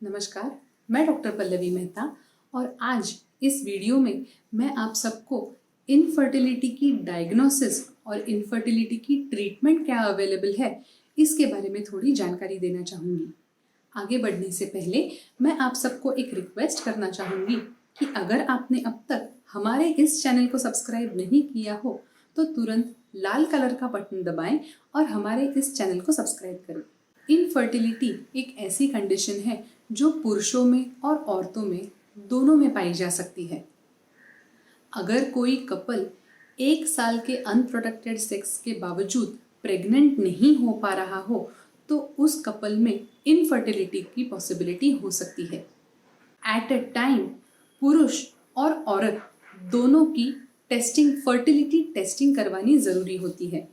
नमस्कार, मैं डॉक्टर पल्लवी मेहता और आज इस वीडियो में मैं आप सबको इनफर्टिलिटी की डायग्नोसिस और इनफर्टिलिटी की ट्रीटमेंट क्या अवेलेबल है इसके बारे में थोड़ी जानकारी देना चाहूँगी। आगे बढ़ने से पहले मैं आप सबको एक रिक्वेस्ट करना चाहूँगी कि अगर आपने अब तक हमारे इस चैनल को सब्सक्राइब नहीं किया हो तो तुरंत लाल कलर का बटन दबाएं और हमारे इस चैनल को सब्सक्राइब करें। इनफर्टिलिटी एक ऐसी कंडीशन है जो पुरुषों में और औरतों में दोनों में पाई जा सकती है। अगर कोई कपल 1 साल के अनप्रोटेक्टेड सेक्स के बावजूद प्रेग्नेंट नहीं हो पा रहा हो तो उस कपल में इनफर्टिलिटी की पॉसिबिलिटी हो सकती है। एट अ टाइम पुरुष और औरत दोनों की फर्टिलिटी टेस्टिंग करवानी ज़रूरी होती है।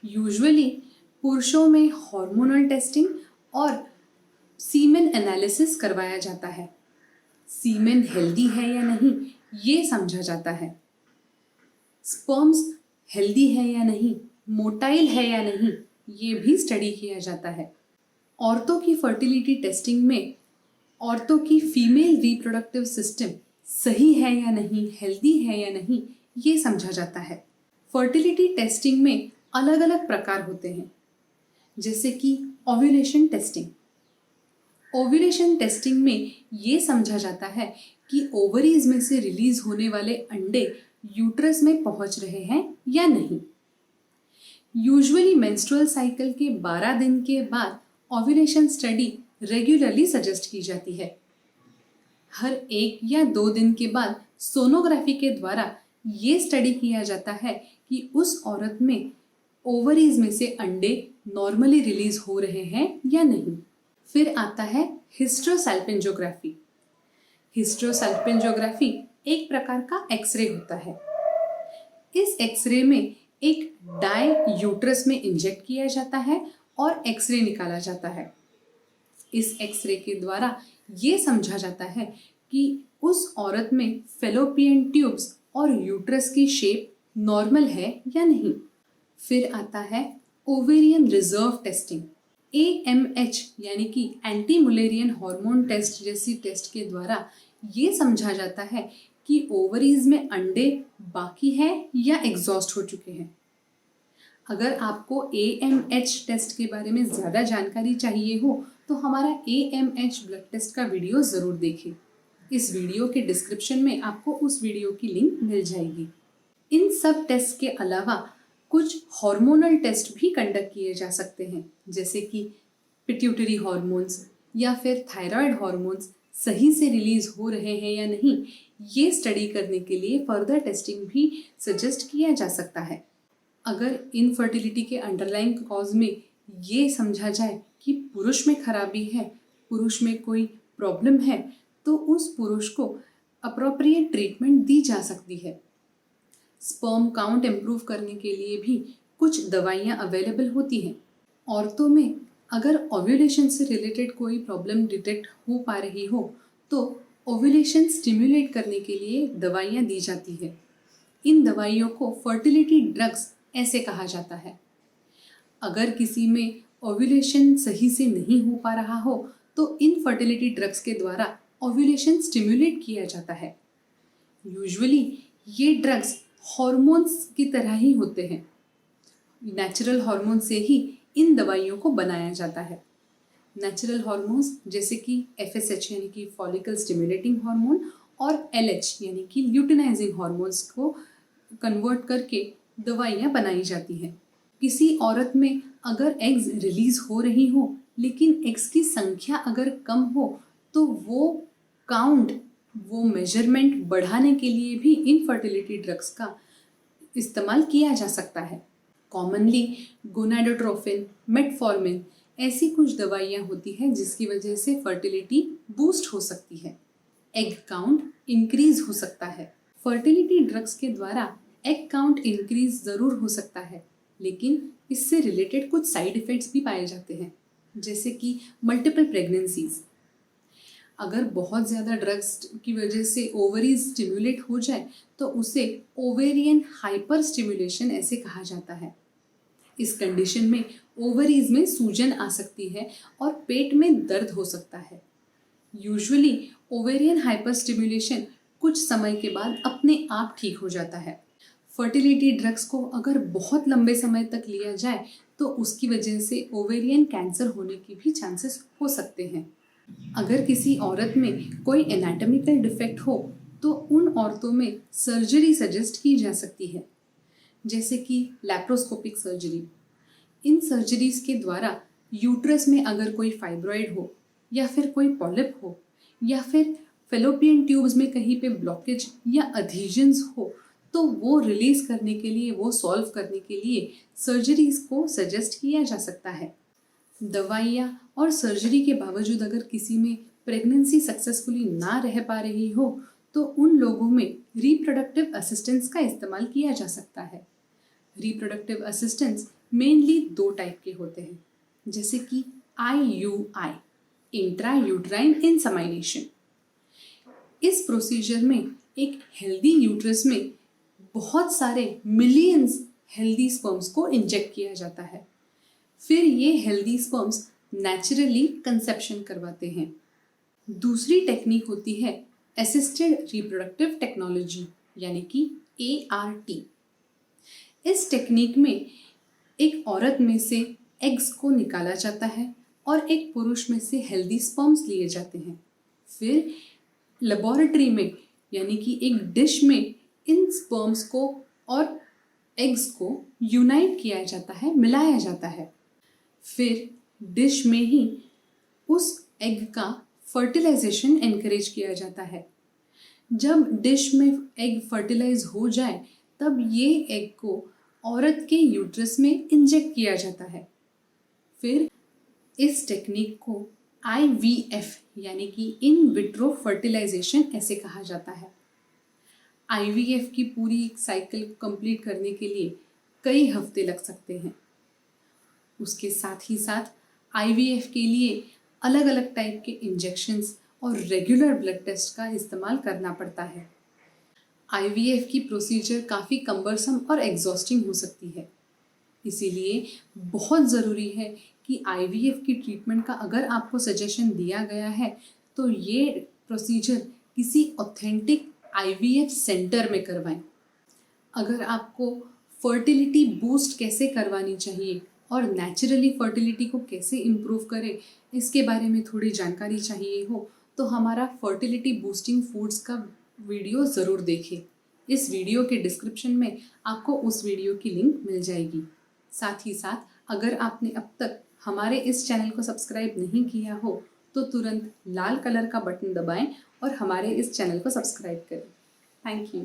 यूजुअली पुरुषों में हार्मोनल टेस्टिंग और सीमेन एनालिसिस करवाया जाता है। सीमेन हेल्दी है या नहीं ये समझा जाता है। स्पर्म्स हेल्दी है या नहीं, मोटाइल है या नहीं ये भी स्टडी किया जाता है। औरतों की फर्टिलिटी टेस्टिंग में औरतों की फीमेल रिप्रोडक्टिव सिस्टम सही है या नहीं, हेल्दी है या नहीं ये समझा जाता है। फर्टिलिटी टेस्टिंग में अलग अलग प्रकार होते हैं, जैसे कि ओव्यूलेशन टेस्टिंग। ओव्यूलेशन टेस्टिंग में ये समझा जाता है कि ओवरीज में से रिलीज होने वाले अंडे यूट्रस में पहुंच रहे हैं या नहीं। यूजुअली मेंस्ट्रुअल साइकिल के 12 दिन के बाद ओव्यूलेशन स्टडी रेगुलरली सजेस्ट की जाती है। हर 1 या 2 दिन के बाद सोनोग्राफी के द्वारा ये स्टडी किया जाता है कि उस औरत में ओवरीज में से अंडे नॉर्मली रिलीज हो रहे हैं या नहीं। फिर आता है हिस्ट्रोसैल्पिंजोग्राफी। हिस्ट्रोसैल्पिंजोग्राफी एक प्रकार का एक्सरे होता है। इस एक्सरे में एक डाई यूट्रस में इंजेक्ट किया जाता है और एक्सरे निकाला जाता है। इस एक्सरे के द्वारा ये समझा जाता है कि उस औरत में फेलोपियन ट्यूब्स और यूट्रस की शेप नॉर्मल है या नहीं। फिर आता है ओवेरियन रिजर्व टेस्टिंग। AMH यानी कि एंटी मुलेरियन हार्मोन टेस्ट जैसी टेस्ट के द्वारा ये समझा जाता है कि ओवरीज में अंडे बाकी है या एग्जॉस्ट हो चुके हैं। अगर आपको AMH टेस्ट के बारे में ज़्यादा जानकारी चाहिए हो तो हमारा AMH ब्लड टेस्ट का वीडियो ज़रूर देखें। इस वीडियो के डिस्क्रिप्शन में आपको उस वीडियो की लिंक मिल जाएगी। इन सब टेस्ट के अलावा कुछ हार्मोनल टेस्ट भी कंडक्ट किए जा सकते हैं, जैसे कि पिट्यूटरी हार्मोन्स या फिर थायराइड हार्मोन्स सही से रिलीज हो रहे हैं या नहीं ये स्टडी करने के लिए फर्दर टेस्टिंग भी सजेस्ट किया जा सकता है। अगर इनफर्टिलिटी के अंडरलाइंग कॉज में ये समझा जाए कि पुरुष में खराबी है, पुरुष में कोई प्रॉब्लम है, तो उस पुरुष को अप्रोप्रिएट ट्रीटमेंट दी जा सकती है। स्पर्म काउंट इम्प्रूव करने के लिए भी कुछ दवाइयाँ अवेलेबल होती हैं। औरतों में अगर ओव्यूलेशन से रिलेटेड कोई प्रॉब्लम डिटेक्ट हो पा रही हो तो ओव्यूलेशन स्टिम्युलेट करने के लिए दवाइयाँ दी जाती है। इन दवाइयों को फर्टिलिटी ड्रग्स ऐसे कहा जाता है। अगर किसी में ओव्यूलेशन सही से नहीं हो पा रहा हो तो इन फर्टिलिटी ड्रग्स के द्वारा ओव्यूलेशन स्टिम्युलेट किया जाता है। यूजुअली ये ड्रग्स हॉर्मोन्स की तरह ही होते हैं। नेचुरल हार्मोन से ही इन दवाइयों को बनाया जाता है। नेचुरल हार्मोन्स जैसे कि FSH यानी कि फॉलिकल स्टिमुलेटिंग हार्मोन और LH यानी कि ल्यूटिनाइजिंग हार्मोन्स को कन्वर्ट करके दवाइयाँ बनाई जाती हैं। किसी औरत में अगर एग्स रिलीज हो रही हो लेकिन एग्स की संख्या अगर कम हो तो वो मेजरमेंट बढ़ाने के लिए भी इनफर्टिलिटी ड्रग्स का इस्तेमाल किया जा सकता है। कॉमनली गोनाडोट्रोपिन, मेटफॉर्मिन ऐसी कुछ दवाइयाँ होती हैं जिसकी वजह से फर्टिलिटी बूस्ट हो सकती है, एग काउंट इंक्रीज हो सकता है। फर्टिलिटी ड्रग्स के द्वारा एग काउंट इंक्रीज ज़रूर हो सकता है, लेकिन इससे रिलेटेड कुछ साइड इफ़ेक्ट्स भी पाए जाते हैं, जैसे कि मल्टीपल प्रेगनेंसीज। अगर बहुत ज़्यादा ड्रग्स की वजह से ओवरीज स्टिम्युलेट हो जाए तो उसे ओवेरियन हाइपर स्टिम्युलेशन ऐसे कहा जाता है। इस कंडीशन में ओवरीज में सूजन आ सकती है और पेट में दर्द हो सकता है। यूजुअली ओवेरियन हाइपरस्टिमुलेशन कुछ समय के बाद अपने आप ठीक हो जाता है। फर्टिलिटी ड्रग्स को अगर बहुत लंबे समय तक लिया जाए तो उसकी वजह से ओवेरियन कैंसर होने की भी चांसेस हो सकते हैं। अगर किसी औरत में कोई एनाटॉमिकल डिफेक्ट हो तो उन औरतों में सर्जरी सजेस्ट की जा सकती है, जैसे कि लैप्रोस्कोपिक सर्जरी। इन सर्जरीज के द्वारा यूट्रस में अगर कोई फाइब्रॉइड हो या फिर कोई पॉलिप हो या फिर फेलोपियन ट्यूब्स में कहीं पे ब्लॉकेज या अधीजन्स हो तो वो रिलीज करने के लिए, वो सॉल्व करने के लिए सर्जरीज को सजेस्ट किया जा सकता है। दवाइयाँ और सर्जरी के बावजूद अगर किसी में प्रेगनेंसी सक्सेसफुली ना रह पा रही हो तो उन लोगों में रिप्रोडक्टिव असिस्टेंस का इस्तेमाल किया जा सकता है। रिप्रोडक्टिव असिस्टेंस मेनली 2 टाइप के होते हैं, जैसे कि IUI, इंट्रा यूट्राइन इंसेमिनेशन। इस प्रोसीजर में एक हेल्दी यूट्रस में बहुत सारे मिलियंस हेल्दी स्पर्म्स को इंजेक्ट किया जाता है। फिर ये हेल्दी स्पर्म्स नेचुरली कंसेप्शन करवाते हैं। दूसरी टेक्निक होती है असिस्टेड रिप्रोडक्टिव टेक्नोलॉजी, यानी कि ART। इस टेक्निक में एक औरत में से एग्स को निकाला जाता है और एक पुरुष में से हेल्दी स्पर्म्स लिए जाते हैं। फिर लेबोरेटरी में, यानी कि एक डिश में, इन स्पर्म्स को और एग्स को यूनाइट किया जाता है, मिलाया जाता है। फिर डिश में ही उस एग का फर्टिलाइजेशन एनकरेज किया जाता है। जब डिश में एग फर्टिलाइज हो जाए तब ये एग को औरत के यूट्रस में इंजेक्ट किया जाता है। फिर इस टेक्निक को IVF यानी कि इन विट्रो फर्टिलाइजेशन ऐसे कहा जाता है। IVF की पूरी साइकिल को कंप्लीट करने के लिए कई हफ्ते लग सकते हैं। उसके साथ ही साथ IVF के लिए अलग अलग टाइप के इंजेक्शंस और रेगुलर ब्लड टेस्ट का इस्तेमाल करना पड़ता है। IVF की प्रोसीजर काफ़ी कम्बरसम और एग्जॉस्टिंग हो सकती है, इसीलिए बहुत ज़रूरी है कि IVF की ट्रीटमेंट का अगर आपको सजेशन दिया गया है तो ये प्रोसीजर किसी ऑथेंटिक IVF सेंटर में करवाएं। अगर आपको फर्टिलिटी बूस्ट कैसे करवानी चाहिए और नेचुरली फर्टिलिटी को कैसे इम्प्रूव करें, इसके बारे में थोड़ी जानकारी चाहिए हो तो हमारा फर्टिलिटी बूस्टिंग फूड्स का वीडियो ज़रूर देखें। इस वीडियो के डिस्क्रिप्शन में आपको उस वीडियो की लिंक मिल जाएगी। साथ ही साथ अगर आपने अब तक हमारे इस चैनल को सब्सक्राइब नहीं किया हो तो तुरंत लाल कलर का बटन दबाएं और हमारे इस चैनल को सब्सक्राइब करें। Thank you.